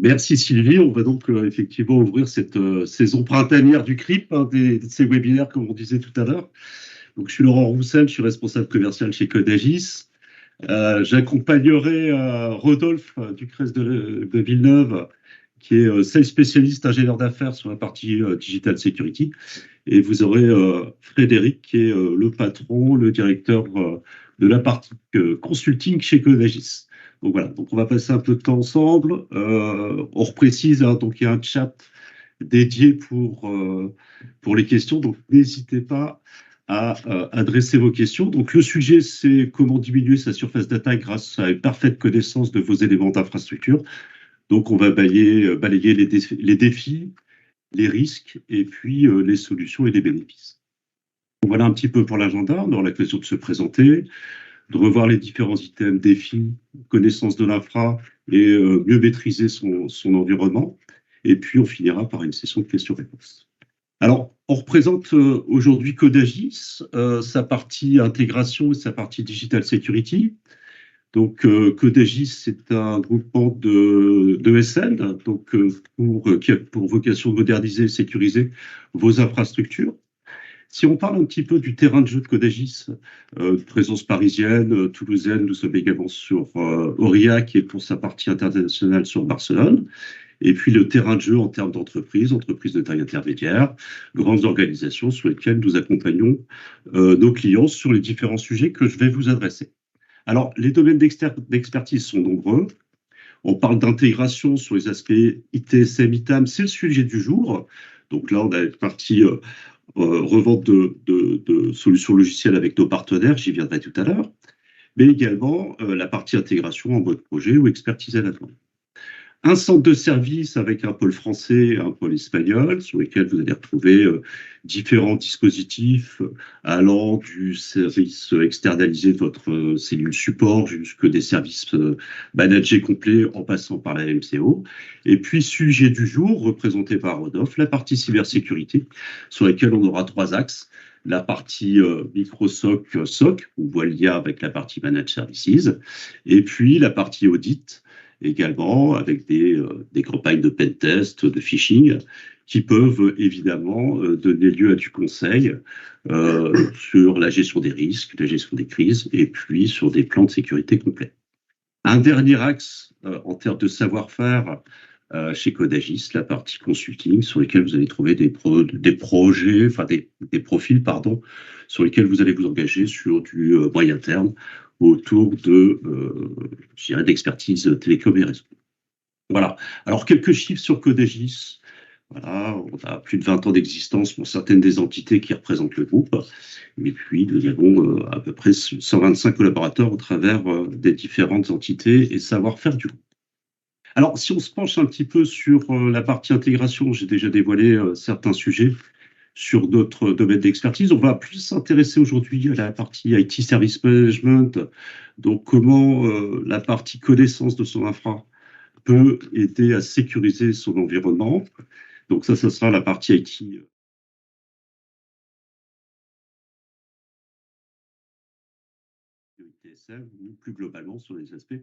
Merci Sylvie. On va donc effectivement ouvrir cette saison printanière du CRIP, de ces webinaires comme on disait tout à l'heure. Donc je suis Laurent Roussel, je suis responsable commercial chez Codagis. J'accompagnerai Rodolphe Ducrest de Villeneuve, qui est sales spécialiste ingénieur d'affaires sur la partie digital security. Et vous aurez Frédéric, qui est le patron, le directeur de la partie consulting chez Codagis. Donc voilà, donc on va passer un peu de temps ensemble. On reprécise, hein, donc il y a un chat dédié pour les questions, donc n'hésitez pas à adresser vos questions. Donc le sujet, c'est comment diminuer sa surface d'attaque grâce à une parfaite connaissance de vos éléments d'infrastructure. Donc on va balayer les défis, les risques, et puis les solutions et les bénéfices. Donc, voilà un petit peu pour l'agenda. On aura l'occasion de se présenter, de revoir les différents items, défis, connaissance de l'infra et mieux maîtriser son environnement. Et puis, on finira par une session de questions-réponses. Alors, on représente aujourd'hui Codagis, sa partie intégration et sa partie digital security. Donc, Codagis, c'est un groupement de SN, donc, qui a pour vocation de moderniser et sécuriser vos infrastructures. Si on parle un petit peu du terrain de jeu de Codagis, présence parisienne, toulousaine, nous sommes également sur Auria, qui est pour sa partie internationale sur Barcelone. Et puis le terrain de jeu en termes d'entreprise, entreprises de taille intermédiaire, grandes organisations sur lesquelles nous accompagnons nos clients sur les différents sujets que je vais vous adresser. Alors, les domaines d'expertise sont nombreux. On parle d'intégration sur les aspects ITSM, ITAM, c'est le sujet du jour. Donc là, on a une partie revente de solutions logicielles avec nos partenaires, j'y viendrai tout à l'heure, mais également la partie intégration en mode projet ou expertise à la demande. Un centre de service avec un pôle français et un pôle espagnol, sur lesquels vous allez retrouver différents dispositifs allant du service externalisé de votre cellule support jusque des services managés complets en passant par la MCO. Et puis, sujet du jour, représenté par Rodolphe, la partie cybersécurité, sur laquelle on aura 3 axes. La partie Microsoft SOC, on voit le lien avec la partie Managed Services, et puis la partie audit, également avec des campagnes de pentest, de phishing, qui peuvent évidemment donner lieu à du conseil sur la gestion des risques, la gestion des crises, et puis sur des plans de sécurité complets. Un dernier axe en termes de savoir-faire chez Codagis, la partie consulting, sur lesquels vous allez trouver des projets, enfin des profils, pardon, sur lesquels vous allez vous engager sur du moyen terme, autour de, je dirais, d'expertise télécom et réseau. Voilà. Alors, quelques chiffres sur Codagis. Voilà, on a plus de 20 ans d'existence pour certaines des entités qui représentent le groupe. Et puis, nous avons à peu près 125 collaborateurs au travers des différentes entités et savoir-faire du groupe. Alors, si on se penche un petit peu sur la partie intégration, j'ai déjà dévoilé certains sujets sur d'autres domaines d'expertise. On va plus s'intéresser aujourd'hui à la partie IT Service Management, donc comment la partie connaissance de son infra peut aider à sécuriser son environnement. Donc ça sera la partie IT. ITSM, ou plus globalement sur les aspects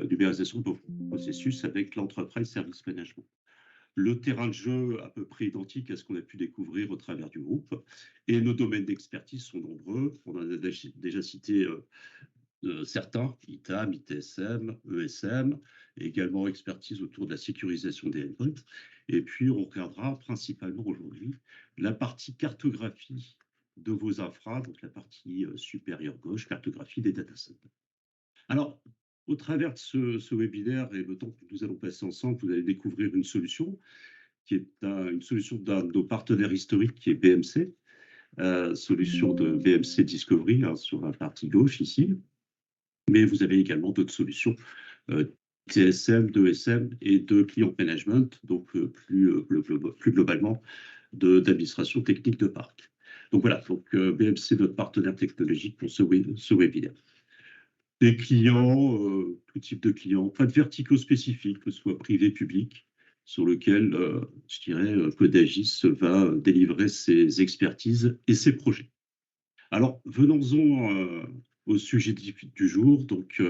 d'ubérisation de processus avec l'Enterprise Service Management. Le terrain de jeu à peu près identique à ce qu'on a pu découvrir au travers du groupe. Et nos domaines d'expertise sont nombreux. On en a déjà cité certains, ITAM, ITSM, ESM, également expertise autour de la sécurisation des endpoints. Et puis, on regardera principalement aujourd'hui la partie cartographie de vos infras, donc la partie supérieure gauche, cartographie des datacenters. Alors, au travers de ce webinaire et le temps que nous allons passer ensemble, vous allez découvrir une solution qui est une solution d'un de nos partenaires historiques qui est BMC, solution de BMC Discovery sur la partie gauche ici. Mais vous avez également d'autres solutions TSM, d'ESM et de client management, donc plus globalement d'administration technique de parc. Donc voilà, donc BMC, notre partenaire technologique pour ce webinaire. Des clients, tout type de clients, pas de verticaux spécifiques, que ce soit privé, public, sur lequel, je dirais, Codagis va délivrer ses expertises et ses projets. Alors, venons-en au sujet du jour. Donc,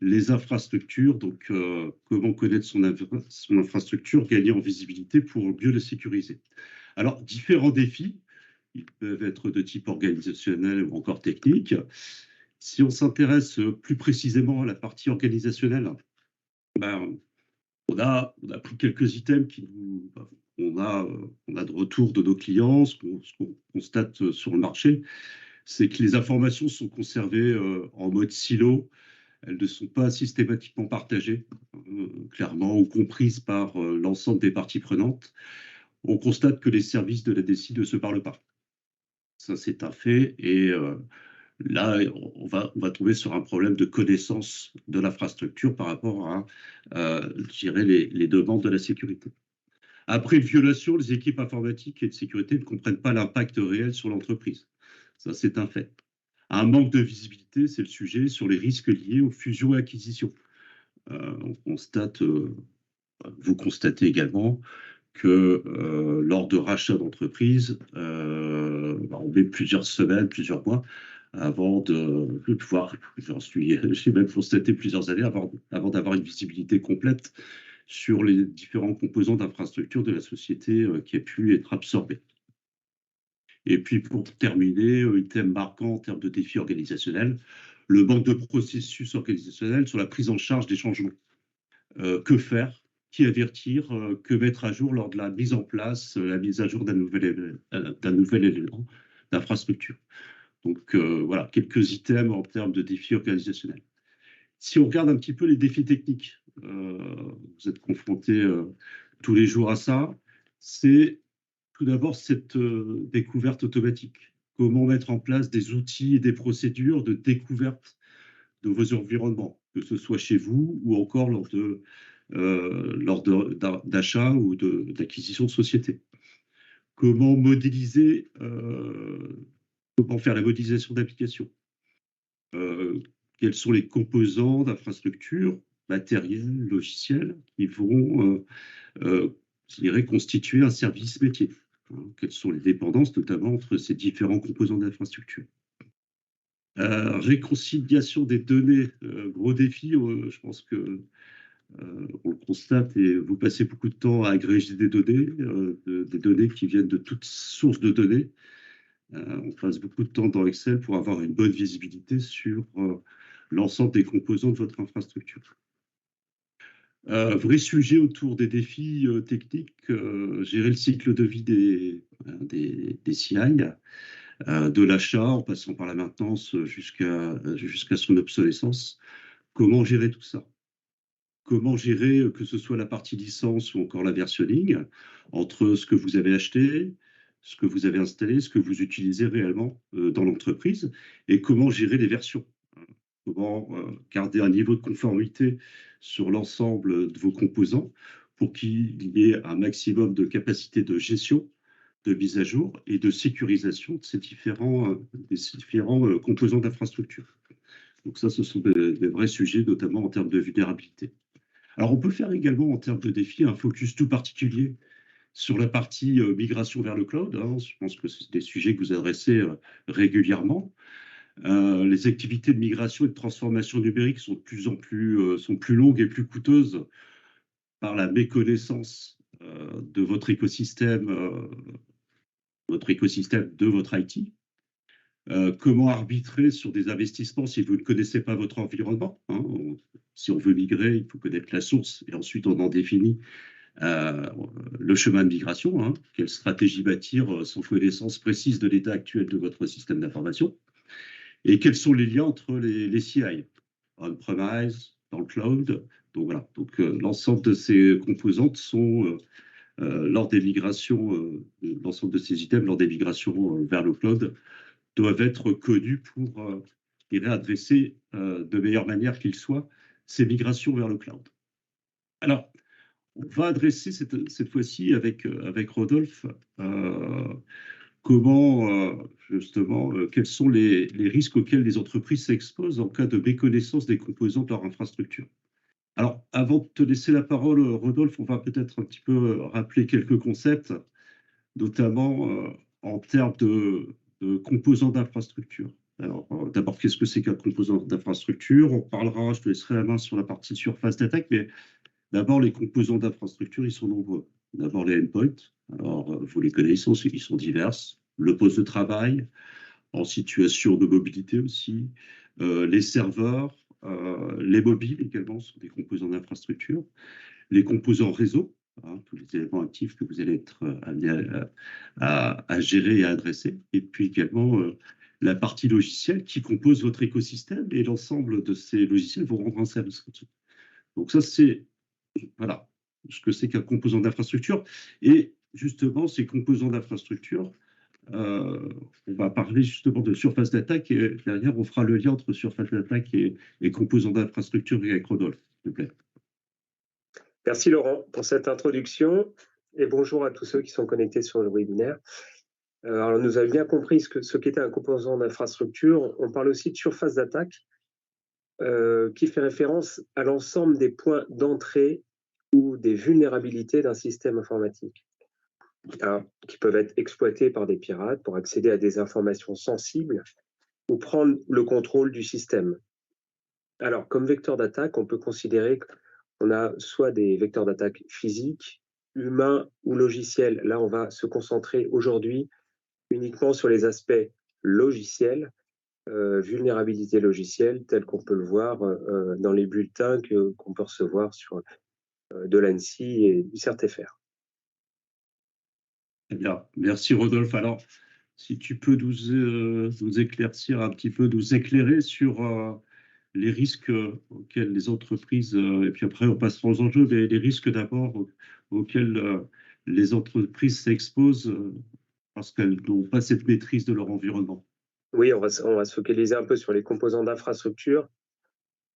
les infrastructures, donc comment connaître son infrastructure, gagner en visibilité pour mieux la sécuriser. Alors, différents défis, ils peuvent être de type organisationnel ou encore technique. Si on s'intéresse plus précisément à la partie organisationnelle, ben, on a pris quelques items on a de retour de nos clients, ce qu'on constate sur le marché, c'est que les informations sont conservées en mode silo. Elles ne sont pas systématiquement partagées, clairement, ou comprises par l'ensemble des parties prenantes. On constate que les services de la DSI ne se parlent pas. Ça, c'est un fait. Et là, on va trouver sur un problème de connaissance de l'infrastructure par rapport à, je dirais, les demandes de la sécurité. Après violation, les équipes informatiques et de sécurité ne comprennent pas l'impact réel sur l'entreprise. Ça, c'est un fait. Un manque de visibilité, c'est le sujet sur les risques liés aux fusions et acquisitions. Vous constatez également que lors de rachats d'entreprises, on met plusieurs semaines, plusieurs mois avant de pouvoir, j'ai même constaté plusieurs années avant d'avoir une visibilité complète sur les différents composants d'infrastructure de la société qui a pu être absorbée. Et puis pour terminer, un thème marquant en termes de défis organisationnels, le manque de processus organisationnel sur la prise en charge des changements. Que faire, qui avertir, que mettre à jour lors de la mise en place, la mise à jour d'un nouvel élément d'infrastructure. Donc voilà, quelques items en termes de défis organisationnels. Si on regarde un petit peu les défis techniques, vous êtes confrontés tous les jours à ça, c'est tout d'abord cette découverte automatique. Comment mettre en place des outils et des procédures de découverte de vos environnements, que ce soit chez vous ou encore lors d'achat ou d'acquisition de société. Comment modéliser, comment faire la modélisation d'applications. Quels sont les composants d'infrastructures, matériels, logiciels qui vont, je dirais, constituer un service métier. Quelles sont les dépendances, notamment entre ces différents composants d'infrastructure. Réconciliation des données, gros défi, je pense que on le constate et vous passez beaucoup de temps à agréger des données qui viennent de toutes sources de données. On passe beaucoup de temps dans Excel pour avoir une bonne visibilité sur l'ensemble des composants de votre infrastructure. Vrai sujet autour des défis techniques, gérer le cycle de vie des CI, de l'achat en passant par la maintenance jusqu'à son obsolescence. Comment gérer tout ça? Comment gérer que ce soit la partie licence ou encore la versionning entre ce que vous avez acheté, ce que vous avez installé, ce que vous utilisez réellement dans l'entreprise et comment gérer les versions. Comment garder un niveau de conformité sur l'ensemble de vos composants pour qu'il y ait un maximum de capacité de gestion, de mise à jour et de sécurisation de ces différents composants d'infrastructure. Donc ça, ce sont des vrais sujets, notamment en termes de vulnérabilité. Alors, on peut faire également, en termes de défis, un focus tout particulier sur la partie migration vers le cloud. Je pense que c'est des sujets que vous adressez régulièrement. Les activités de migration et de transformation numérique sont plus longues et plus coûteuses par la méconnaissance de votre écosystème de votre IT. Comment arbitrer sur des investissements si vous ne connaissez pas votre environnement, si on veut migrer, il faut connaître la source et ensuite on en définit le chemin de migration. Quelle stratégie bâtir sans connaissance précise de l'état actuel de votre système d'information? Et quels sont les liens entre les CI, on-premise, dans le cloud? Donc voilà, l'ensemble de ces composantes sont, lors des migrations, l'ensemble de ces items, lors des migrations vers le cloud, doivent être connus pour adresser de meilleure manière qu'il soit ces migrations vers le cloud. Alors, on va adresser cette fois-ci avec Rodolphe quels sont les risques auxquels les entreprises s'exposent en cas de méconnaissance des composants de leur infrastructure. Alors, avant de te laisser la parole, Rodolphe, on va peut-être un petit peu rappeler quelques concepts, notamment en termes de composants d'infrastructure. Alors, d'abord, qu'est-ce que c'est qu'un composant d'infrastructure? On parlera, je te laisserai la main sur la partie surface d'attaque, mais d'abord, les composants d'infrastructure, ils sont nombreux. D'abord, les endpoints. Alors, vous les connaissez, ils sont divers. Le poste de travail, en situation de mobilité aussi. Les serveurs, les mobiles également sont des composants d'infrastructure. Les composants réseau, hein, tous les éléments actifs que vous allez être amenés à gérer et à adresser. Et puis également la partie logicielle qui compose votre écosystème et l'ensemble de ces logiciels vont rendre un service. Donc ça, c'est voilà, ce que c'est qu'un composant d'infrastructure. Et justement, ces composants d'infrastructure, on va parler justement de surface d'attaque et derrière, on fera le lien entre surface d'attaque et composants d'infrastructure avec Rodolphe, s'il vous plaît. Merci Laurent pour cette introduction et bonjour à tous ceux qui sont connectés sur le webinaire. Alors nous avons bien compris ce qu'était un composant d'infrastructure. On parle aussi de surface d'attaque qui fait référence à l'ensemble des points d'entrée ou des vulnérabilités d'un système informatique. Alors, qui peuvent être exploités par des pirates pour accéder à des informations sensibles ou prendre le contrôle du système. Alors, comme vecteur d'attaque, on peut considérer qu'on a soit des vecteurs d'attaque physiques, humains ou logiciels. Là, on va se concentrer aujourd'hui uniquement sur les aspects logiciels, vulnérabilité logicielle, tel qu'on peut le voir dans les bulletins qu'on peut recevoir de l'ANSSI et du CERTFR. Très bien, merci Rodolphe. Alors, si tu peux nous éclaircir un petit peu, nous éclairer sur les risques auxquels les entreprises, et puis après on passera aux enjeux, mais les risques d'abord auxquels les entreprises s'exposent parce qu'elles n'ont pas cette maîtrise de leur environnement. Oui, on va se focaliser un peu sur les composants d'infrastructure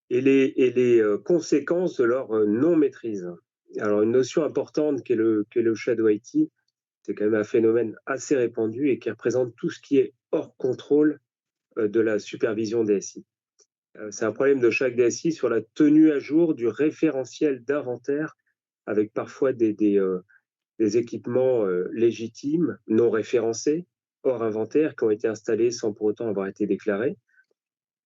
et les conséquences de leur non-maîtrise. Alors, une notion importante qu'est le Shadow IT, c'est quand même un phénomène assez répandu et qui représente tout ce qui est hors contrôle de la supervision DSI. C'est un problème de chaque DSI sur la tenue à jour du référentiel d'inventaire, avec parfois des équipements légitimes, non référencés, hors inventaire, qui ont été installés sans pour autant avoir été déclarés.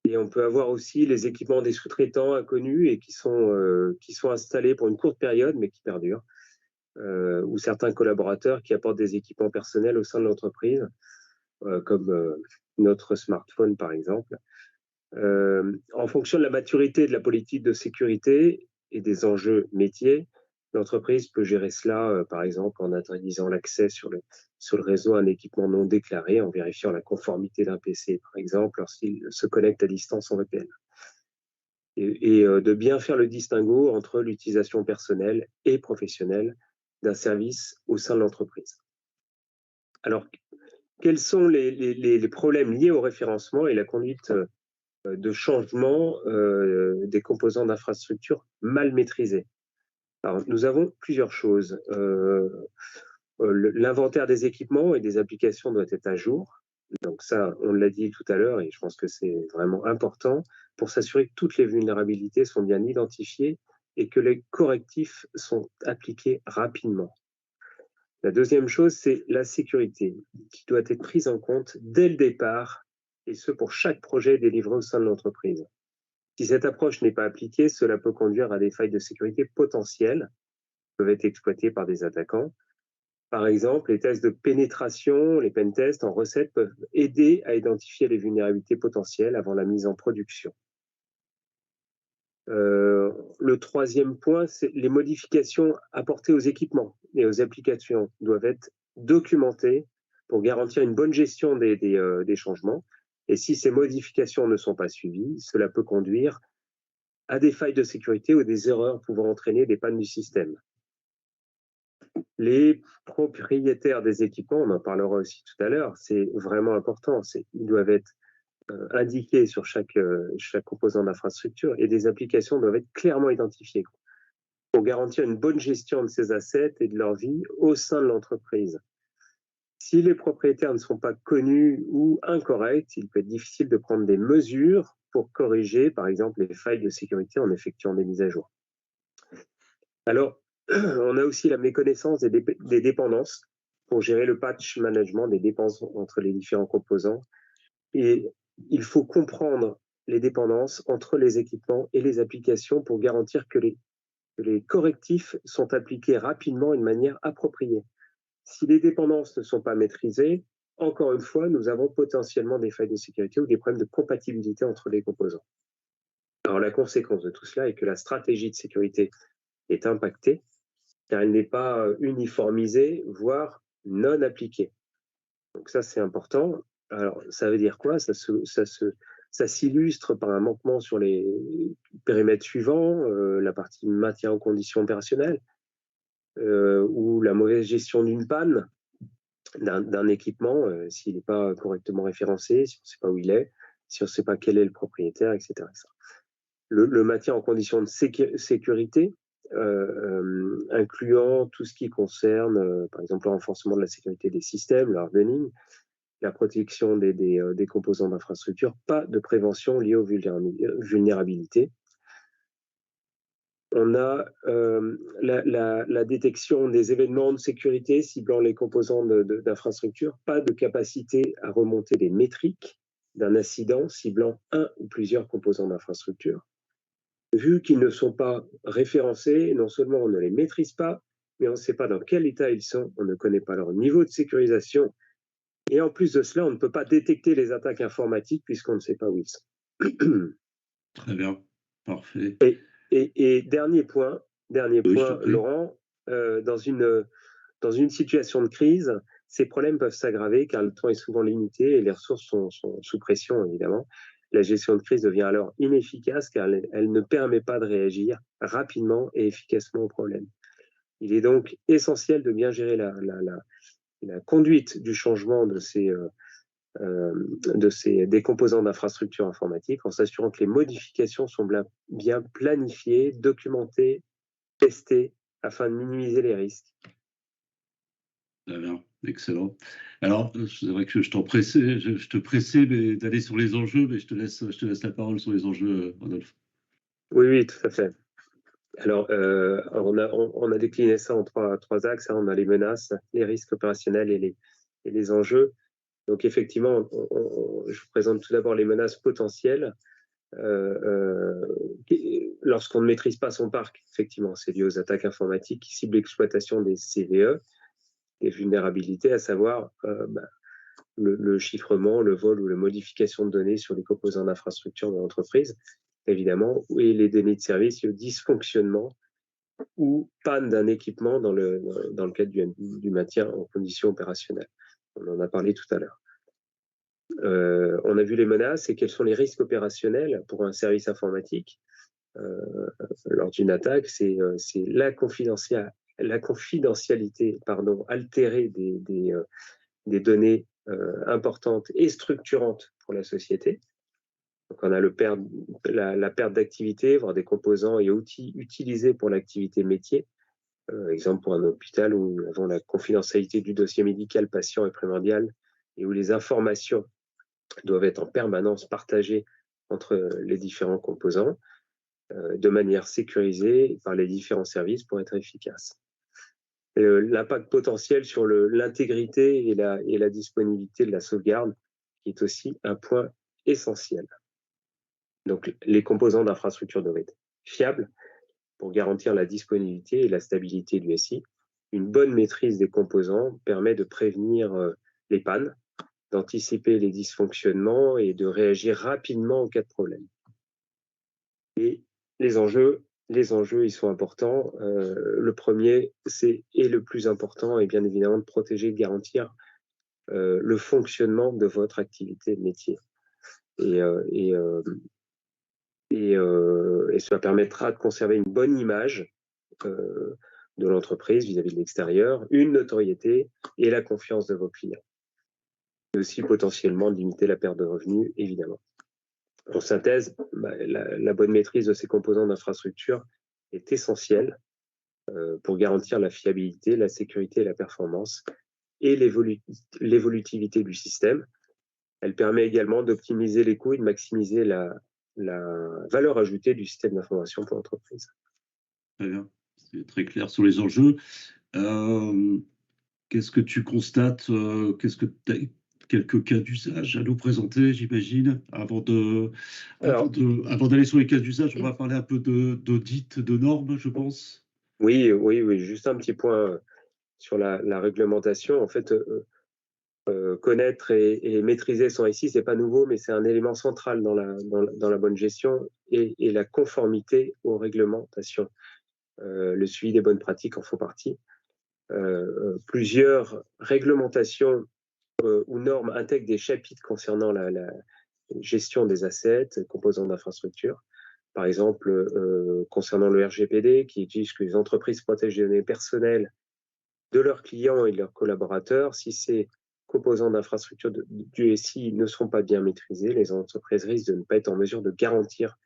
Et on peut avoir aussi les équipements des sous-traitants inconnus et qui sont installés pour une courte période, mais qui perdurent. Ou certains collaborateurs qui apportent des équipements personnels au sein de l'entreprise, comme notre smartphone par exemple. En fonction de la maturité de la politique de sécurité et des enjeux métiers, l'entreprise peut gérer cela, par exemple, en interdisant l'accès sur le réseau à un équipement non déclaré, en vérifiant la conformité d'un PC, par exemple, lorsqu'il se connecte à distance en VPN. Et de bien faire le distinguo entre l'utilisation personnelle et professionnelle d'un service au sein de l'entreprise. Alors, quels sont les problèmes liés au référencement et la conduite de changement des composants d'infrastructure mal maîtrisés? Alors, nous avons plusieurs choses. L'inventaire des équipements et des applications doit être à jour. Donc ça, on l'a dit tout à l'heure et je pense que c'est vraiment important pour s'assurer que toutes les vulnérabilités sont bien identifiées et que les correctifs sont appliqués rapidement. La deuxième chose, c'est la sécurité qui doit être prise en compte dès le départ et ce pour chaque projet délivré au sein de l'entreprise. Si cette approche n'est pas appliquée, cela peut conduire à des failles de sécurité potentielles qui peuvent être exploitées par des attaquants. Par exemple, les tests de pénétration, les pentests en recette peuvent aider à identifier les vulnérabilités potentielles avant la mise en production. Le troisième point, c'est les modifications apportées aux équipements et aux applications doivent être documentées pour garantir une bonne gestion des changements. Et si ces modifications ne sont pas suivies, cela peut conduire à des failles de sécurité ou des erreurs pouvant entraîner des pannes du système. Les propriétaires des équipements, on en parlera aussi tout à l'heure, c'est vraiment important, ils doivent être indiqués sur chaque composant d'infrastructure et des applications doivent être clairement identifiées pour garantir une bonne gestion de ces assets et de leur vie au sein de l'entreprise. Si les propriétaires ne sont pas connus ou incorrects, il peut être difficile de prendre des mesures pour corriger, par exemple, les failles de sécurité en effectuant des mises à jour. Alors, on a aussi la méconnaissance des dépendances pour gérer le patch management des dépenses entre les différents composants. Et il faut comprendre les dépendances entre les équipements et les applications pour garantir que les correctifs sont appliqués rapidement et de manière appropriée. Si les dépendances ne sont pas maîtrisées, encore une fois, nous avons potentiellement des failles de sécurité ou des problèmes de compatibilité entre les composants. Alors la conséquence de tout cela est que la stratégie de sécurité est impactée car elle n'est pas uniformisée, voire non appliquée. Donc ça, c'est important. Alors, ça veut dire quoi? Ça s'illustre par un manquement sur les périmètres suivants, la partie maintien en condition opérationnelle, ou la mauvaise gestion d'une panne d'un équipement, s'il n'est pas correctement référencé, si on ne sait pas où il est, si on ne sait pas quel est le propriétaire, etc. Le maintien en condition de sécurité, incluant tout ce qui concerne, par exemple, le renforcement de la sécurité des systèmes, le hardening, la protection des composants d'infrastructure, pas de prévention liée aux vulnérabilités. On a la détection des événements de sécurité ciblant les composants d'infrastructure, pas de capacité à remonter des métriques d'un incident ciblant un ou plusieurs composants d'infrastructure. Vu qu'ils ne sont pas référencés, non seulement on ne les maîtrise pas, mais on ne sait pas dans quel état ils sont, on ne connaît pas leur niveau de sécurisation, et en plus de cela, on ne peut pas détecter les attaques informatiques puisqu'on ne sait pas où ils sont. Très bien, parfait. Et dernier point, Oui, je te prie. Laurent, dans une situation de crise, ces problèmes peuvent s'aggraver car le temps est souvent limité et les ressources sont sous pression, évidemment. La gestion de crise devient alors inefficace car elle ne permet pas de réagir rapidement et efficacement aux problèmes. Il est donc essentiel de bien gérer la conduite du changement des composants d'infrastructure informatique en s'assurant que les modifications sont bien planifiées, documentées, testées afin de minimiser les risques. Très bien, excellent. Alors, c'est vrai que je te pressais d'aller sur les enjeux, mais je te laisse la parole sur les enjeux, Rodolphe. Oui, tout à fait. Alors, on a décliné ça en trois axes. On a les menaces, les risques opérationnels et les enjeux. Donc, effectivement, je vous présente tout d'abord les menaces potentielles. Lorsqu'on ne maîtrise pas son parc, effectivement, c'est lié aux attaques informatiques qui ciblent l'exploitation des CVE, des vulnérabilités, à savoir le chiffrement, le vol ou la modification de données sur les composants d'infrastructure de l'entreprise, évidemment, et les données de service, le dysfonctionnement ou panne d'un équipement dans le cadre du maintien en condition opérationnelle. On en a parlé tout à l'heure. On a vu les menaces et quels sont les risques opérationnels pour un service informatique lors d'une attaque. C'est la confidentialité altérée des données importantes et structurantes pour la société. Donc on a la perte d'activité, voire des composants et outils utilisés pour l'activité métier. Exemple pour un hôpital où nous avons la confidentialité du dossier médical patient est primordiale et où les informations doivent être en permanence partagées entre les différents composants de manière sécurisée par les différents services pour être efficaces. L'impact potentiel sur l'intégrité et la disponibilité de la sauvegarde, qui est aussi un point essentiel. Donc, les composants d'infrastructure doivent être fiables pour garantir la disponibilité et la stabilité du SI. Une bonne maîtrise des composants permet de prévenir les pannes, d'anticiper les dysfonctionnements et de réagir rapidement en cas de problème. Et les enjeux, ils sont importants. Le premier, et le plus important, est bien évidemment de protéger, de garantir le fonctionnement de votre activité de métier. Et cela permettra de conserver une bonne image de l'entreprise vis-à-vis de l'extérieur, une notoriété et la confiance de vos clients. Et aussi potentiellement de limiter la perte de revenus, évidemment. En synthèse, la bonne maîtrise de ces composants d'infrastructure est essentielle pour garantir la fiabilité, la sécurité et la performance et l'évolutivité du système. Elle permet également d'optimiser les coûts et de maximiser la valeur ajoutée du système d'information pour l'entreprise. Très bien, c'est très clair sur les enjeux. Qu'est-ce que tu constates quelques cas d'usage à nous présenter, j'imagine. Alors, Avant d'aller sur les cas d'usage, on va parler un peu d'audit, de normes, je pense. oui, oui, oui, juste un petit point sur la réglementation. En fait, connaître et maîtriser son SI, ce n'est pas nouveau, mais c'est un élément central dans la bonne gestion et la conformité aux réglementations. Le suivi des bonnes pratiques en font partie. Plusieurs réglementations ou normes intègrent des chapitres concernant la gestion des assets, composants d'infrastructure. Par exemple, concernant le RGPD, qui exige que les entreprises protègent les données personnelles de leurs clients et de leurs collaborateurs. Si ces composants d'infrastructure du SI ne seront pas bien maîtrisés, les entreprises risquent de ne pas être en mesure de garantir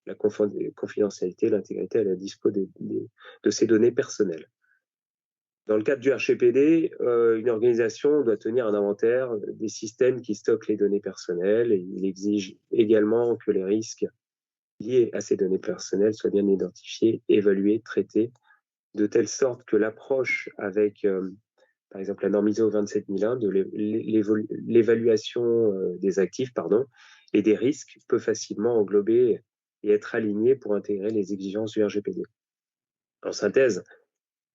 la confidentialité, l'intégrité et la dispo de ces données personnelles. Dans le cadre du RGPD, une organisation doit tenir un inventaire des systèmes qui stockent les données personnelles et il exige également que les risques liés à ces données personnelles soient bien identifiés, évalués, traités, de telle sorte que l'approche avec, par exemple, la norme ISO 27001, de l'évaluation des actifs et des risques peut facilement englober et être alignée pour intégrer les exigences du RGPD. En synthèse,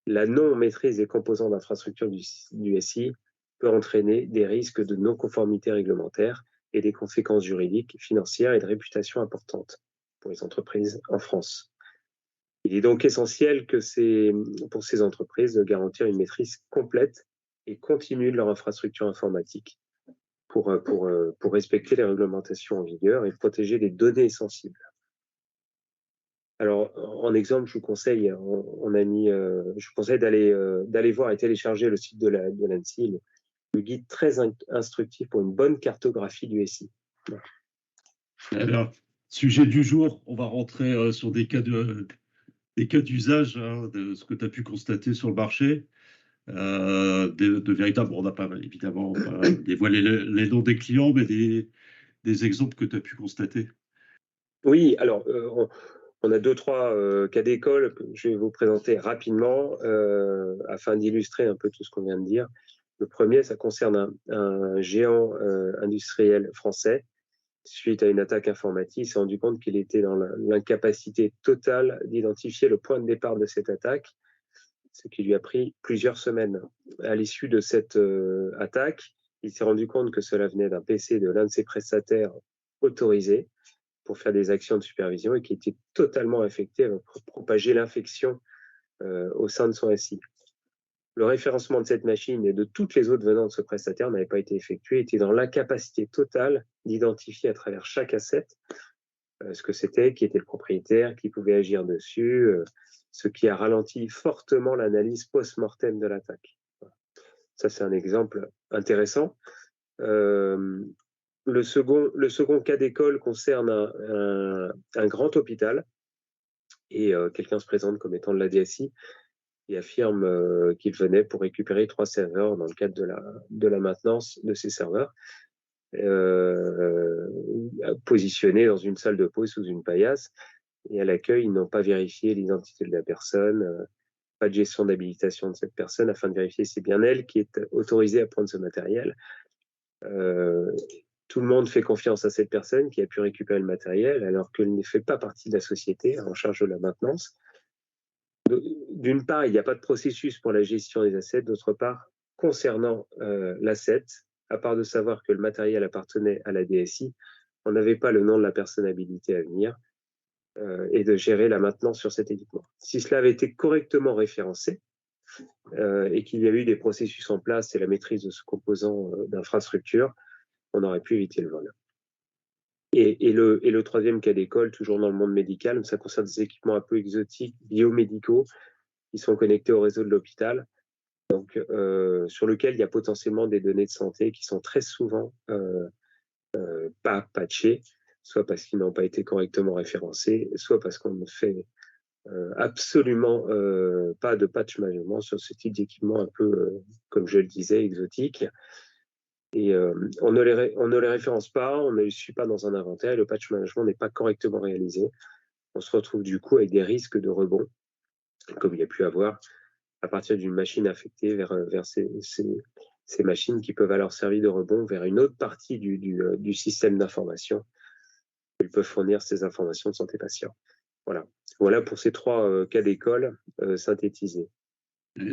la non-maîtrise des composants d'infrastructure du SI peut entraîner des risques de non-conformité réglementaire et des conséquences juridiques, financières et de réputation importantes pour les entreprises en France. Il est donc essentiel pour ces entreprises de garantir une maîtrise complète et continue de leur infrastructure informatique pour respecter les réglementations en vigueur et protéger les données sensibles. Alors, en exemple, je vous conseille, d'aller voir et télécharger le site de l'ANSSI, le guide très instructif pour une bonne cartographie du SI. Alors, sujet du jour, on va rentrer sur des cas d'usage, de ce que tu as pu constater sur le marché. De véritables, on n'a pas évidemment pas dévoilé les noms des clients, mais des exemples que tu as pu constater. Oui, alors, on a 2-3 cas d'école que je vais vous présenter rapidement afin d'illustrer un peu tout ce qu'on vient de dire. Le premier, ça concerne un géant industriel français. Suite à une attaque informatique, il s'est rendu compte qu'il était dans l'incapacité totale d'identifier le point de départ de cette attaque, ce qui lui a pris plusieurs semaines. À l'issue de cette attaque, il s'est rendu compte que cela venait d'un PC de l'un de ses prestataires autorisés pour faire des actions de supervision et qui était totalement affecté à propager l'infection au sein de son SI. Le référencement de cette machine et de toutes les autres venant de ce prestataire n'avait pas été effectué, était dans l'incapacité totale d'identifier à travers chaque asset ce que c'était, qui était le propriétaire, qui pouvait agir dessus, ce qui a ralenti fortement l'analyse post-mortem de l'attaque. Ça, c'est un exemple intéressant. Le second cas d'école concerne un grand hôpital et quelqu'un se présente comme étant de la DSI et affirme qu'il venait pour récupérer 3 serveurs dans le cadre de la maintenance de ces serveurs, positionnés dans une salle de pause sous une paillasse. Et à l'accueil, ils n'ont pas vérifié l'identité de la personne, pas de gestion d'habilitation de cette personne afin de vérifier si c'est bien elle qui est autorisée à prendre ce matériel. Tout le monde fait confiance à cette personne qui a pu récupérer le matériel alors qu'elle ne fait pas partie de la société en charge de la maintenance. D'une part, il n'y a pas de processus pour la gestion des assets. D'autre part, concernant l'asset, à part de savoir que le matériel appartenait à la DSI, on n'avait pas le nom de la personne habilitée à venir et de gérer la maintenance sur cet équipement. Si cela avait été correctement référencé et qu'il y a eu des processus en place et la maîtrise de ce composant d'infrastructure, on aurait pu éviter le vol. Et le troisième cas d'école, toujours dans le monde médical, ça concerne des équipements un peu exotiques, biomédicaux, qui sont connectés au réseau de l'hôpital, donc sur lequel il y a potentiellement des données de santé qui sont très souvent pas patchées, soit parce qu'ils n'ont pas été correctement référencés, soit parce qu'on ne fait absolument pas de patch management sur ce type d'équipement un peu, comme je le disais, exotique. Et on ne les référence pas, on ne les suit pas dans un inventaire, et le patch management n'est pas correctement réalisé. On se retrouve du coup avec des risques de rebond, comme il y a pu avoir à partir d'une machine affectée vers ces machines qui peuvent alors servir de rebond vers une autre partie du système d'information. Ils peuvent fournir ces informations de santé patient. Voilà pour ces 3 cas d'école synthétisés.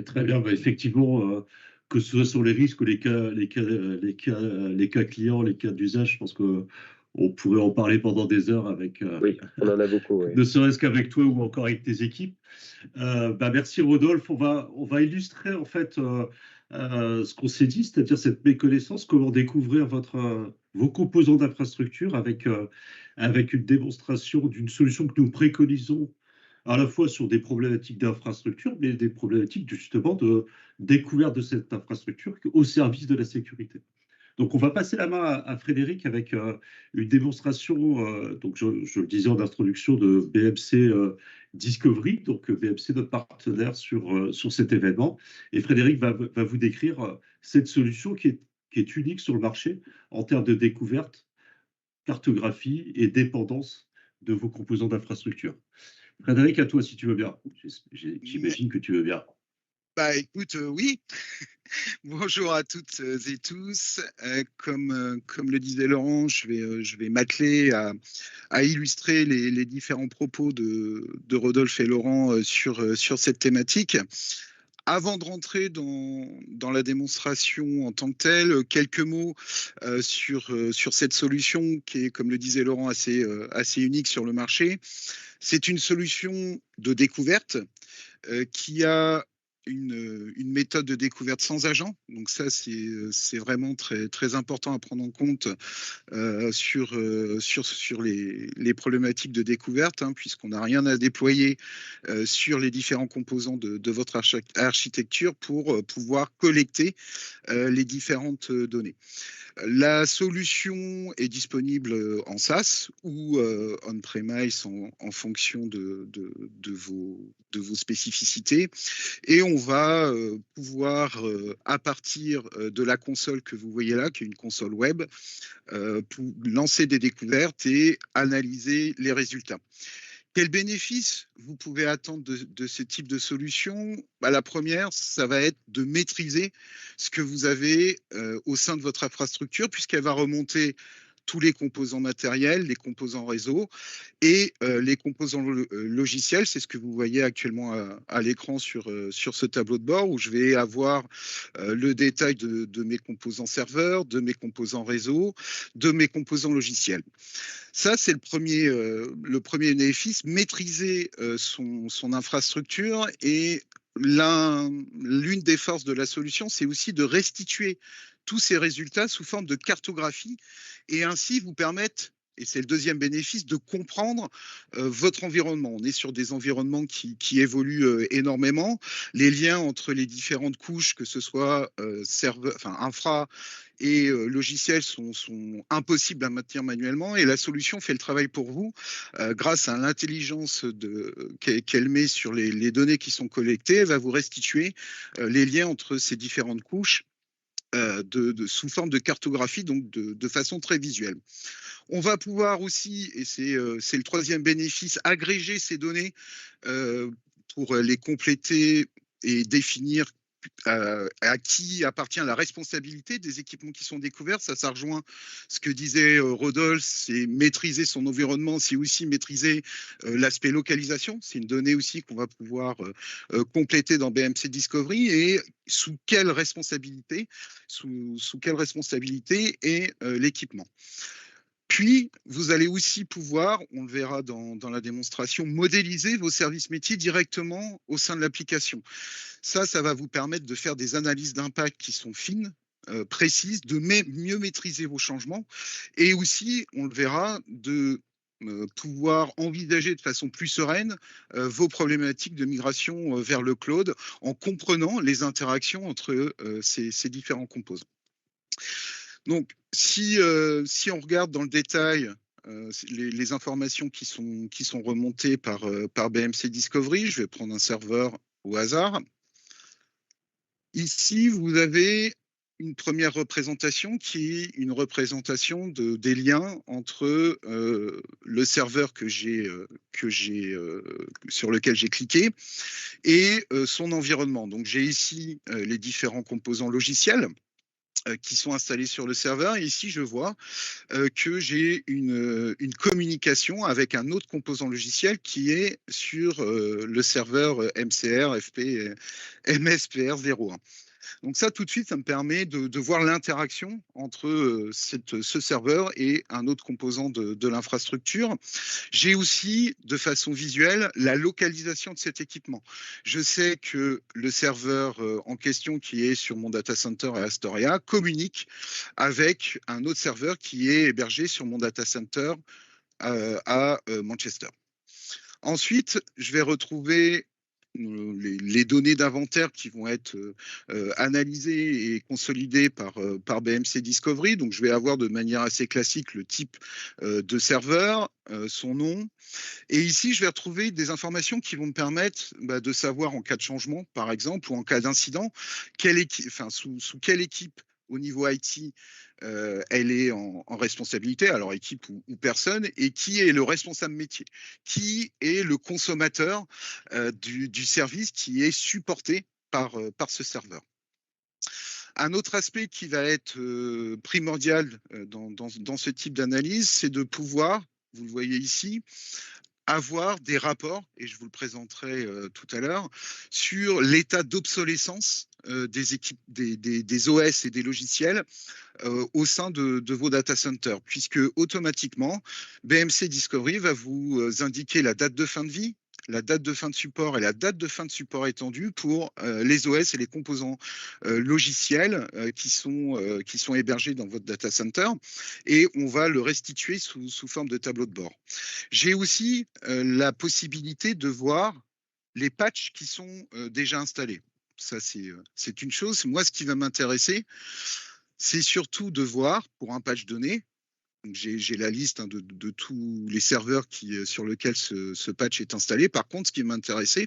Très bien, bah, effectivement, que ce soit sur les risques ou les cas clients, les cas d'usage, je pense qu'on pourrait en parler pendant des heures avec, Oui, on en a beaucoup. Oui. ne serait-ce qu'avec toi ou encore avec tes équipes. Bah, merci Rodolphe. On va illustrer en fait ce qu'on s'est dit, c'est-à-dire cette méconnaissance, comment découvrir vos composants d'infrastructure avec une démonstration d'une solution que nous préconisons à la fois sur des problématiques d'infrastructure, mais des problématiques justement de découverte de cette infrastructure au service de la sécurité. Donc, on va passer la main à Frédéric avec une démonstration, donc je le disais en introduction, de BMC Discovery, donc BMC, notre partenaire sur cet événement. Et Frédéric va vous décrire cette solution qui est unique sur le marché en termes de découverte, cartographie et dépendance de vos composants d'infrastructure. Frédéric, à toi si tu veux bien. J'imagine que tu veux bien. Bah écoute, oui. Bonjour à toutes et tous. Comme le disait Laurent, je vais m'atteler à illustrer les différents propos de Rodolphe et Laurent sur cette thématique. Avant de rentrer dans la démonstration en tant que telle, quelques mots sur cette solution qui est, comme le disait Laurent, assez unique sur le marché. C'est une solution de découverte qui a une méthode de découverte sans agent. Donc ça, c'est vraiment très, très important à prendre en compte sur les problématiques de découverte, puisqu'on n'a rien à déployer sur les différents composants de votre architecture pour pouvoir collecter les différentes données. La solution est disponible en SaaS ou on-premise en fonction de vos spécificités. Et on va pouvoir, à partir de la console que vous voyez là, qui est une console web, lancer des découvertes et analyser les résultats. Quels bénéfices vous pouvez attendre de ce type de solution ? La première, ça va être de maîtriser ce que vous avez au sein de votre infrastructure, puisqu'elle va remonter tous les composants matériels, les composants réseau et les composants logiciels. C'est ce que vous voyez actuellement à l'écran sur ce tableau de bord, où je vais avoir le détail de mes composants serveurs, de mes composants réseau, de mes composants logiciels. Ça, c'est le premier bénéfice, maîtriser son infrastructure. Et l'une des forces de la solution, c'est aussi de restituer tous ces résultats sous forme de cartographie et ainsi vous permettre, et c'est le deuxième bénéfice, de comprendre votre environnement. On est sur des environnements qui évoluent énormément. Les liens entre les différentes couches, que ce soit infra et logiciels, sont impossibles à maintenir manuellement. Et la solution fait le travail pour vous grâce à l'intelligence qu'elle met sur les données qui sont collectées. Elle va vous restituer les liens entre ces différentes couches sous forme de cartographie, donc de façon très visuelle. On va pouvoir aussi, et c'est le troisième bénéfice, agréger ces données pour les compléter et définir à qui appartient la responsabilité des équipements qui sont découverts. Ça rejoint ce que disait Rodolphe, c'est maîtriser son environnement, c'est aussi maîtriser l'aspect localisation. C'est une donnée aussi qu'on va pouvoir compléter dans BMC Discovery. Et sous quelle responsabilité est l'équipement. Puis, vous allez aussi pouvoir, on le verra dans la démonstration, modéliser vos services métiers directement au sein de l'application. Ça va vous permettre de faire des analyses d'impact qui sont fines, précises, de mieux maîtriser vos changements et aussi, on le verra, de pouvoir envisager de façon plus sereine vos problématiques de migration vers le cloud en comprenant les interactions entre ces différents composants. Donc, si on regarde dans le détail les informations qui sont remontées par BMC Discovery, je vais prendre un serveur au hasard. Ici, vous avez une première représentation qui est une représentation des liens entre le serveur sur lequel j'ai cliqué et son environnement. Donc, j'ai ici les différents composants logiciels. qui sont installés sur le serveur. Et ici, je vois que j'ai une communication avec un autre composant logiciel qui est sur le serveur MCR FP MSPR01. Donc ça, tout de suite, ça me permet de voir l'interaction entre ce serveur et un autre composant de l'infrastructure. J'ai aussi, de façon visuelle, la localisation de cet équipement. Je sais que le serveur en question qui est sur mon data center à Astoria communique avec un autre serveur qui est hébergé sur mon data center à Manchester. Ensuite, je vais retrouver les données d'inventaire qui vont être analysées et consolidées par BMC Discovery. Donc, je vais avoir de manière assez classique le type de serveur, son nom. Et ici, je vais retrouver des informations qui vont me permettre de savoir en cas de changement, par exemple, ou en cas d'incident, sous quelle équipe au niveau IT, elle est en responsabilité, alors équipe ou personne, et qui est le responsable métier, qui est le consommateur du service qui est supporté par ce serveur. Un autre aspect qui va être primordial dans ce type d'analyse, c'est de pouvoir, vous le voyez ici, avoir des rapports, et je vous le présenterai tout à l'heure, sur l'état d'obsolescence des équipes, des OS et des logiciels au sein de vos data centers, puisque automatiquement, BMC Discovery va vous indiquer la date de fin de vie, la date de fin de support et la date de fin de support étendue pour les OS et les composants logiciels qui sont hébergés dans votre data center, et on va le restituer sous forme de tableau de bord. J'ai aussi la possibilité de voir les patchs qui sont déjà installés. Ça, c'est une chose. Moi, ce qui va m'intéresser, c'est surtout de voir, pour un patch donné, j'ai la liste de tous les serveurs sur lesquels ce patch est installé. Par contre, ce qui m'intéressait,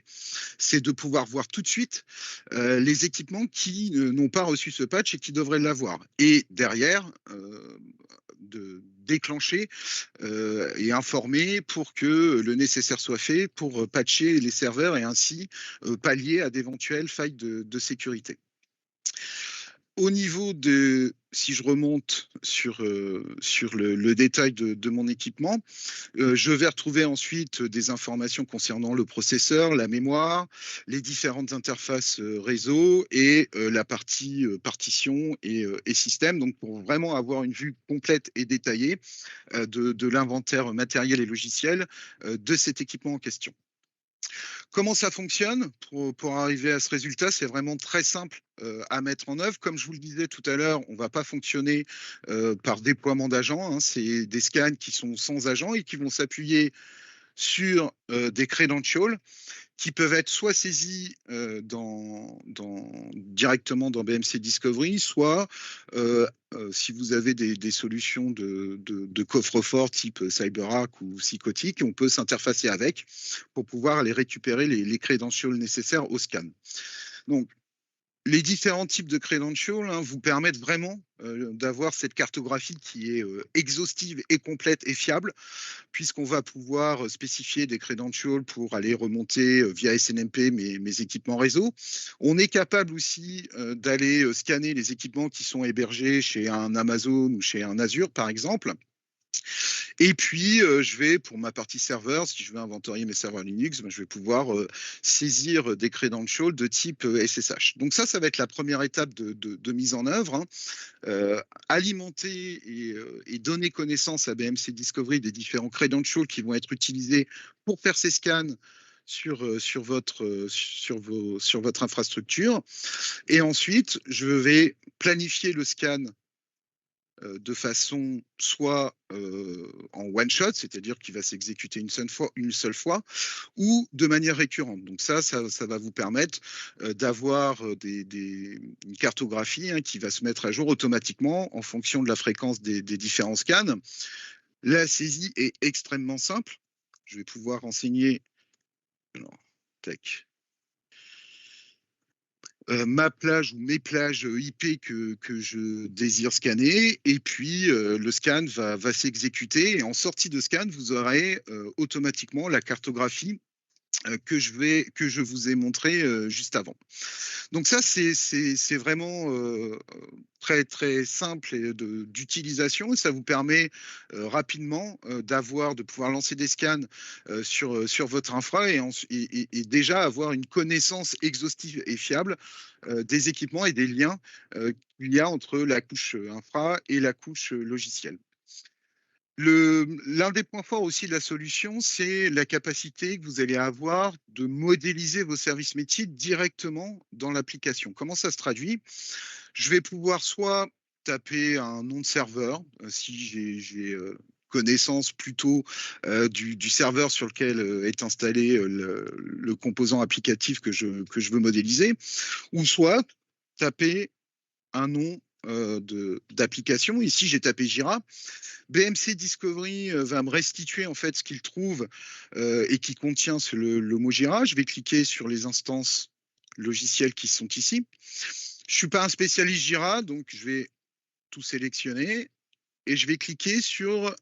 c'est de pouvoir voir tout de suite les équipements qui n'ont pas reçu ce patch et qui devraient l'avoir. Et derrière, de déclencher et informer pour que le nécessaire soit fait pour patcher les serveurs et ainsi pallier à d'éventuelles failles de sécurité. Au niveau si je remonte sur le détail de mon équipement, je vais retrouver ensuite des informations concernant le processeur, la mémoire, les différentes interfaces réseau et la partie partition et système. Donc, pour vraiment avoir une vue complète et détaillée de l'inventaire matériel et logiciel de cet équipement en question. Comment ça fonctionne pour arriver à ce résultat? C'est vraiment très simple à mettre en œuvre. Comme je vous le disais tout à l'heure, on ne va pas fonctionner par déploiement d'agents. C'est des scans qui sont sans agents et qui vont s'appuyer sur des credentials qui peuvent être soit saisis directement dans BMC Discovery, soit si vous avez des solutions de coffre-fort type CyberArk ou Psychotic, on peut s'interfacer avec pour pouvoir aller récupérer les credentials nécessaires au scan. Donc, les différents types de credentials vous permettent vraiment d'avoir cette cartographie qui est exhaustive et complète et fiable, puisqu'on va pouvoir spécifier des credentials pour aller remonter via SNMP mes équipements réseau. On est capable aussi d'aller scanner les équipements qui sont hébergés chez un Amazon ou chez un Azure, par exemple. Et puis, je vais, pour ma partie serveur, si je veux inventorier mes serveurs Linux, je vais pouvoir saisir des credentials de type SSH. Donc ça va être la première étape de mise en œuvre. Alimenter et donner connaissance à BMC Discovery des différents credentials qui vont être utilisés pour faire ces scans sur votre infrastructure. Et ensuite, je vais planifier le scan de façon soit en one-shot, c'est-à-dire qu'il va s'exécuter une seule fois, ou de manière récurrente. Donc ça va vous permettre d'avoir une cartographie qui va se mettre à jour automatiquement en fonction de la fréquence des différents scans. La saisie est extrêmement simple. Je vais pouvoir renseigner... Alors, tac. Ma plage ou mes plages IP que je désire scanner, et puis le scan va s'exécuter, et en sortie de scan, vous aurez automatiquement la cartographie que je vous ai montré juste avant. Donc ça, c'est vraiment très très simple d'utilisation, et ça vous permet rapidement de pouvoir lancer des scans sur votre infra et déjà avoir une connaissance exhaustive et fiable des équipements et des liens qu'il y a entre la couche infra et la couche logicielle. L'un des points forts aussi de la solution, c'est la capacité que vous allez avoir de modéliser vos services métiers directement dans l'application. Comment ça se traduit? Je vais pouvoir soit taper un nom de serveur, si j'ai connaissance plutôt du serveur sur lequel est installé le composant applicatif que je veux modéliser, ou soit taper un nom d'application. Ici, j'ai tapé Jira. BMC Discovery va me restituer en fait ce qu'il trouve et qui contient le mot Jira. Je vais cliquer sur les instances logicielles qui sont ici. Je ne suis pas un spécialiste Jira, donc je vais tout sélectionner et je vais cliquer sur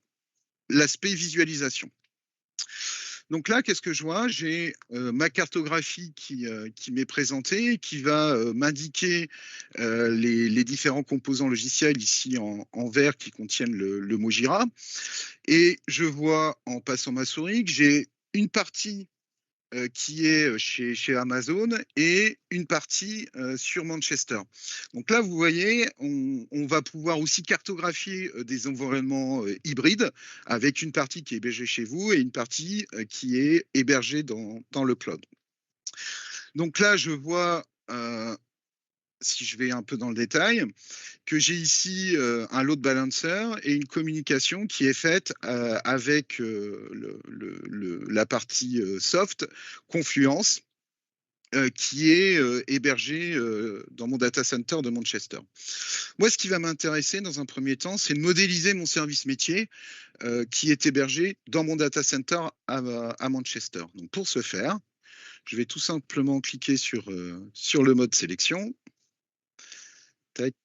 l'aspect visualisation. Donc là, qu'est-ce que je vois? J'ai ma cartographie qui m'est présentée, qui va m'indiquer les différents composants logiciels ici en vert qui contiennent le mot Jira. Et je vois, en passant ma souris, que j'ai une partie qui est chez Amazon et une partie sur Manchester. Donc là, vous voyez, on va pouvoir aussi cartographier des environnements hybrides avec une partie qui est hébergée chez vous et une partie qui est hébergée dans le cloud. Donc là, je vois, si je vais un peu dans le détail, que j'ai ici un load balancer et une communication qui est faite avec la partie soft, Confluence, qui est hébergée dans mon data center de Manchester. Moi, ce qui va m'intéresser dans un premier temps, c'est de modéliser mon service métier qui est hébergé dans mon data center à Manchester. Donc, pour ce faire, je vais tout simplement cliquer sur le mode sélection. Tac.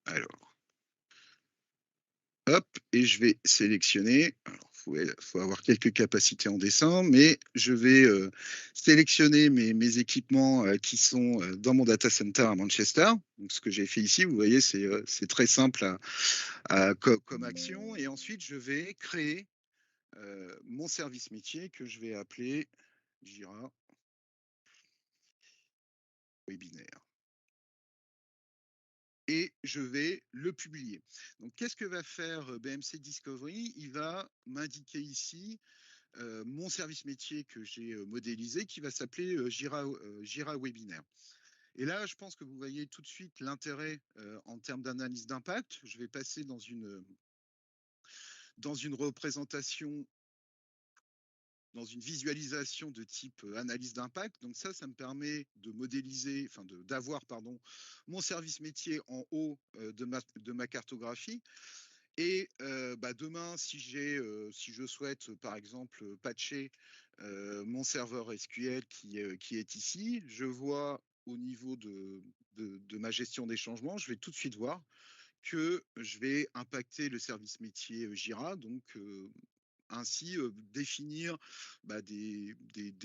Alors, hop, et je vais sélectionner. Alors, faut avoir quelques capacités en dessin, mais je vais sélectionner mes équipements qui sont dans mon data center à Manchester. Donc, ce que j'ai fait ici, vous voyez, c'est très simple comme action. Et ensuite, je vais créer mon service métier que je vais appeler Jira Webinaire. Et je vais le publier. Donc, qu'est-ce que va faire BMC Discovery? Il va m'indiquer ici mon service métier que j'ai modélisé qui va s'appeler Jira Webinaire. Et là, je pense que vous voyez tout de suite l'intérêt en termes d'analyse d'impact. Je vais passer dans une représentation, dans une visualisation de type analyse d'impact. Donc ça me permet de modéliser, d'avoir mon service métier en haut de ma cartographie. Et demain, si je souhaite par exemple patcher mon serveur SQL qui est ici, je vois au niveau de ma gestion des changements, je vais tout de suite voir que je vais impacter le service métier Jira. Donc ainsi définir des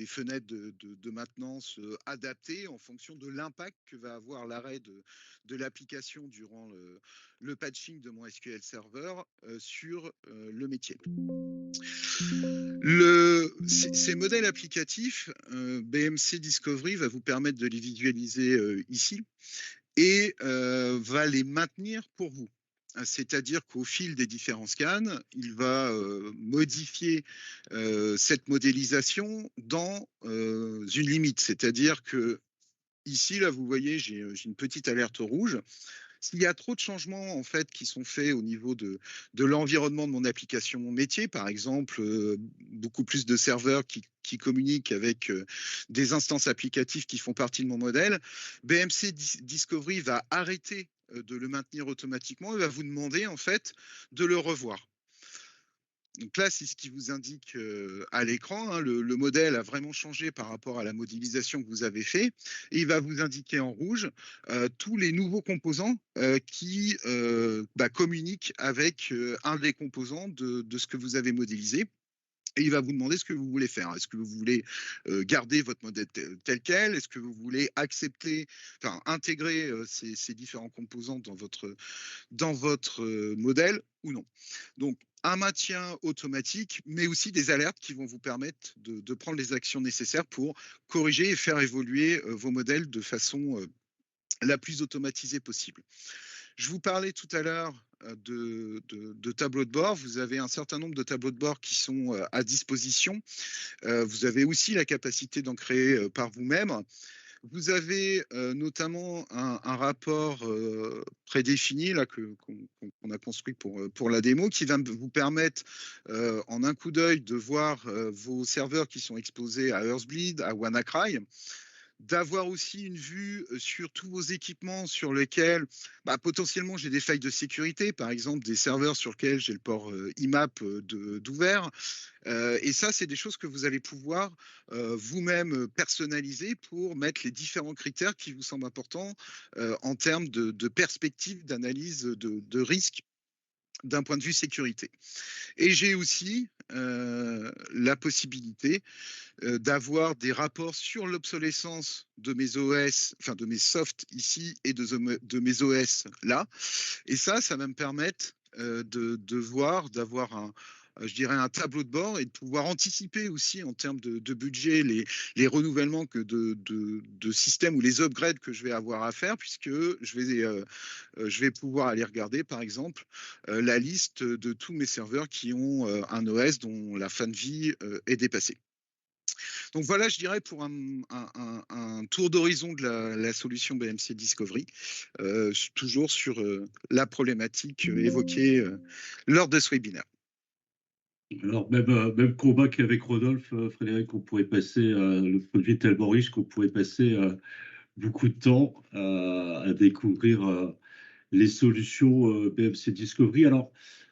fenêtres de maintenance adaptées en fonction de l'impact que va avoir l'arrêt de l'application durant le patching de mon SQL Server sur le métier. Ces modèles applicatifs, BMC Discovery va vous permettre de les visualiser ici et va les maintenir pour vous. C'est-à-dire qu'au fil des différents scans, il va modifier cette modélisation dans une limite. C'est-à-dire que ici, là, vous voyez, j'ai une petite alerte rouge. S'il y a trop de changements en fait qui sont faits au niveau de l'environnement de mon application, mon métier, par exemple, beaucoup plus de serveurs qui communiquent avec des instances applicatives qui font partie de mon modèle, BMC Discovery va arrêter de le maintenir automatiquement et va vous demander en fait de le revoir. Donc là, c'est ce qui vous indique à l'écran. Hein, le modèle a vraiment changé par rapport à la modélisation que vous avez fait. Et il va vous indiquer en rouge tous les nouveaux composants qui communiquent avec un des composants de ce que vous avez modélisé. Et il va vous demander ce que vous voulez faire. Est-ce que vous voulez garder votre modèle tel quel? Est-ce que vous voulez accepter, enfin intégrer ces différents composants dans votre modèle ou non? Donc, un maintien automatique, mais aussi des alertes qui vont vous permettre de prendre les actions nécessaires pour corriger et faire évoluer vos modèles de façon la plus automatisée possible. Je vous parlais tout à l'heure de tableaux de bord. Vous avez un certain nombre de tableaux de bord qui sont à disposition. Vous avez aussi la capacité d'en créer par vous-même. Vous avez notamment un rapport prédéfini là, qu'on a construit pour la démo qui va vous permettre en un coup d'œil de voir vos serveurs qui sont exposés à Earthbleed, à WannaCry, d'avoir aussi une vue sur tous vos équipements sur lesquels potentiellement j'ai des failles de sécurité, par exemple des serveurs sur lesquels j'ai le port IMAP d'ouvert. Et ça, c'est des choses que vous allez pouvoir vous-même personnaliser pour mettre les différents critères qui vous semblent importants en termes de perspective d'analyse de risque d'un point de vue sécurité. Et j'ai aussi la possibilité d'avoir des rapports sur l'obsolescence de mes OS, enfin de mes softs ici et de mes OS là. Et ça va me permettre de voir, d'avoir je dirais un tableau de bord et de pouvoir anticiper aussi en termes de budget les renouvellements de systèmes ou les upgrades que je vais avoir à faire, puisque je vais pouvoir aller regarder par exemple la liste de tous mes serveurs qui ont un OS dont la fin de vie est dépassée. Donc voilà, je dirais pour un tour d'horizon de la solution BMC Discovery, toujours sur la problématique évoquée lors de ce webinaire. Alors, même combat qu'avec Rodolphe, Frédéric, on pourrait passer, le produit est tellement riche qu'on pourrait passer beaucoup de temps à découvrir les solutions BMC Discovery. Alors,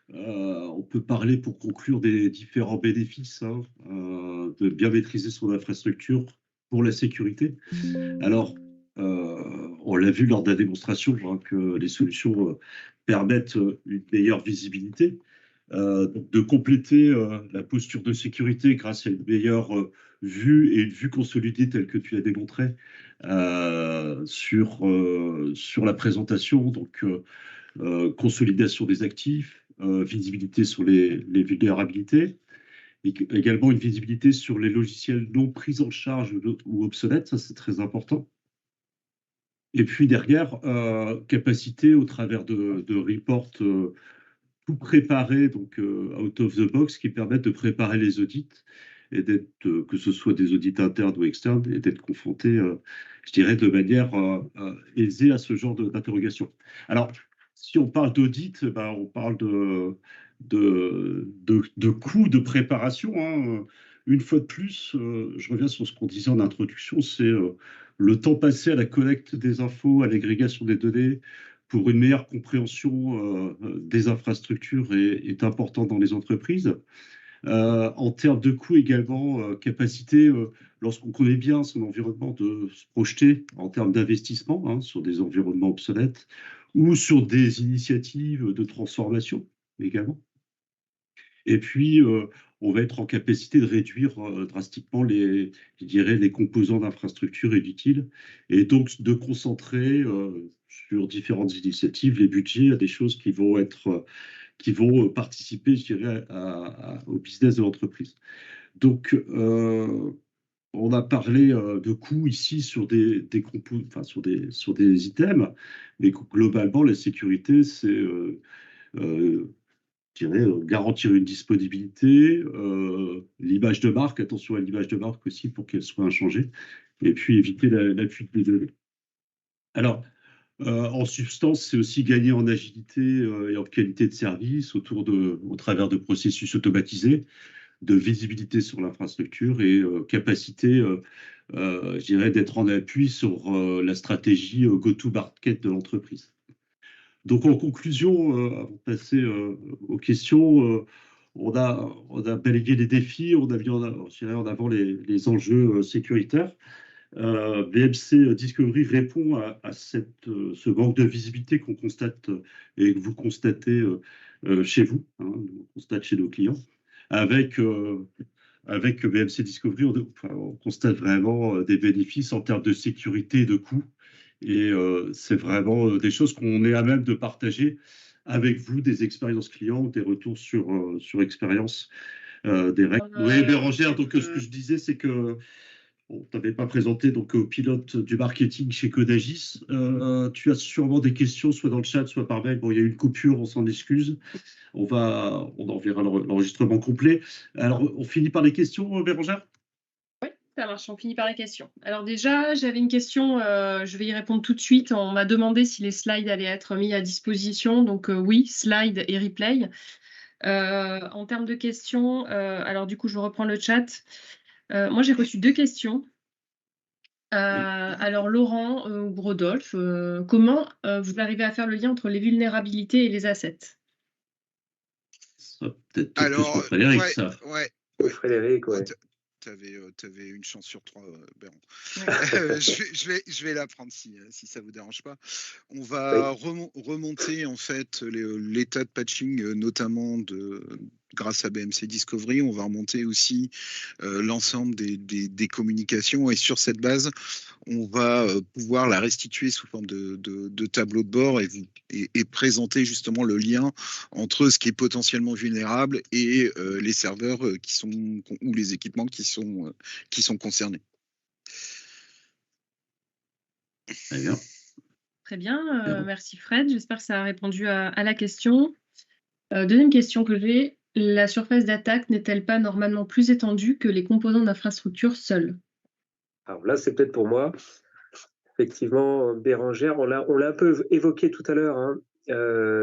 on peut parler pour conclure des différents bénéfices de bien maîtriser son infrastructure pour la sécurité. Alors, on l'a vu lors de la démonstration que les solutions permettent une meilleure visibilité. Donc de compléter la posture de sécurité grâce à une meilleure vue et une vue consolidée telle que tu l'as démontré sur la présentation. Donc, consolidation des actifs, visibilité sur les vulnérabilités, et également une visibilité sur les logiciels non pris en charge ou obsolètes, ça c'est très important. Et puis derrière, capacité au travers de reports tout préparer, donc out of the box, qui permettent de préparer les audits et d'être, que ce soit des audits internes ou externes, et d'être confronté, je dirais, de manière aisée à ce genre d'interrogation. Alors, si on parle d'audit, on parle de coûts de préparation. Une fois de plus, je reviens sur ce qu'on disait en introduction, c'est le temps passé à la collecte des infos, à l'agrégation des données, pour une meilleure compréhension des infrastructures est important dans les entreprises. En termes de coûts également, capacité, lorsqu'on connaît bien son environnement, de se projeter en termes d'investissement sur des environnements obsolètes ou sur des initiatives de transformation également. Et puis, on va être en capacité de réduire drastiquement je dirais, les composants d'infrastructure inutiles et donc de concentrer sur différentes initiatives les budgets à des choses qui vont participer, je dirais, au business de l'entreprise. Donc, on a parlé de coûts ici sur sur des items, mais globalement, la sécurité, c'est je dirais, garantir une disponibilité, l'image de marque, attention à l'image de marque aussi pour qu'elle soit inchangée, et puis éviter la fuite des données. Alors, en substance, c'est aussi gagner en agilité et en qualité de service au travers de processus automatisés, de visibilité sur l'infrastructure et capacité, je dirais, d'être en appui sur la stratégie go-to-market de l'entreprise. Donc, en conclusion, avant de passer aux questions, on a balayé les défis, on a mis en avant les enjeux sécuritaires. BMC Discovery répond à ce manque de visibilité qu'on constate et que vous constatez chez vous, on constate chez nos clients. avec BMC Discovery, on constate vraiment des bénéfices en termes de sécurité et de coûts. Et c'est vraiment des choses qu'on est à même de partager avec vous, des expériences clients ou des retours sur expérience des règles. Oui, Bérangère, donc ce que je disais, c'est que on t'avait pas présenté donc pilote du marketing chez Codagis. Tu as sûrement des questions, soit dans le chat, soit par mail. Bon, il y a eu une coupure, on s'en excuse. On enverra l'enregistrement complet. Alors, on finit par les questions, Bérangère? Oui, ça marche, on finit par les questions. Alors déjà, j'avais une question, je vais y répondre tout de suite. On m'a demandé si les slides allaient être mis à disposition. Donc oui, slides et replay. En termes de questions, alors du coup, je reprends le chat. Moi, j'ai reçu 2 questions. Alors, Laurent ou Rodolphe, comment vous arrivez à faire le lien entre les vulnérabilités et les assets? Ça, peut-être plus pour Frédéric, ça. Frédéric, ouais. Tu avais une chance sur 3, Béran. Je vais la prendre si ça vous dérange pas. On va remonter en fait l'état de patching, notamment grâce à BMC Discovery. On va remonter aussi l'ensemble des communications, et sur cette base, on va pouvoir la restituer sous forme de tableau de bord et présenter justement le lien entre ce qui est potentiellement vulnérable et les serveurs ou les équipements qui sont concernés. Très bien. Très bien, merci Fred. J'espère que ça a répondu à la question. Deuxième question que j'ai, la surface d'attaque n'est-elle pas normalement plus étendue que les composants d'infrastructure seuls? Alors là, c'est peut-être pour moi. Effectivement, Bérangère, on l'a un peu évoqué tout à l'heure. Hein.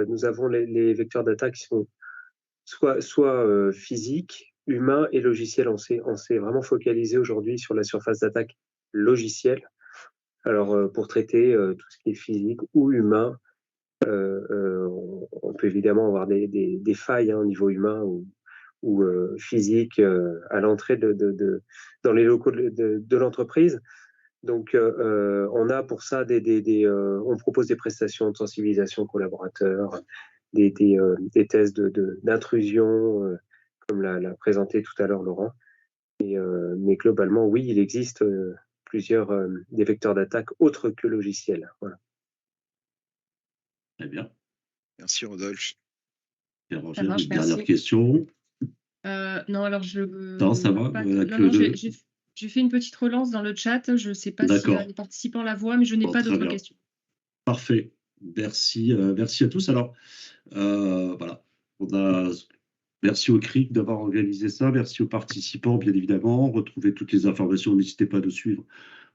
Nous avons les vecteurs d'attaque qui sont soit physiques, humains et logiciels. On s'est vraiment focalisé aujourd'hui sur la surface d'attaque logicielle. Alors, pour traiter tout ce qui est physique ou humain, on peut évidemment avoir des failles au niveau humain ou physique à l'entrée dans les locaux de l'entreprise. Donc, on a pour ça on propose des prestations de sensibilisation collaborateurs, des tests d'intrusion, comme l'a présenté tout à l'heure Laurent. Mais globalement, oui, il existe plusieurs des vecteurs d'attaque autres que logiciels. Voilà. Très bien. Merci Rodolphe. Bérangère, une dernière question. Non, alors Non, ça va. J'ai fait une petite relance dans le chat. Je ne sais pas si les participants la voient, mais je n'ai pas d'autres questions. Parfait. Merci à tous. Alors, voilà. Merci au CRIC d'avoir organisé ça. Merci aux participants, bien évidemment. Retrouvez toutes les informations. N'hésitez pas à nous suivre.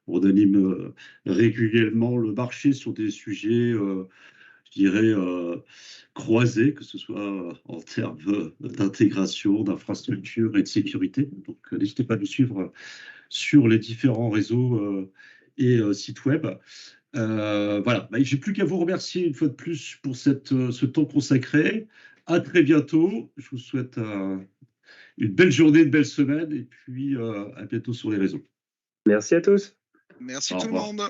On anime régulièrement le marché sur des sujets, je dirais, croisés, que ce soit en termes d'intégration, d'infrastructure et de sécurité. Donc, n'hésitez pas à nous suivre sur les différents réseaux et sites web. Voilà, j'ai plus qu'à vous remercier une fois de plus pour ce temps consacré. À très bientôt. Je vous souhaite une belle journée, une belle semaine, et puis à bientôt sur les réseaux. Merci à tous. Merci tout le monde.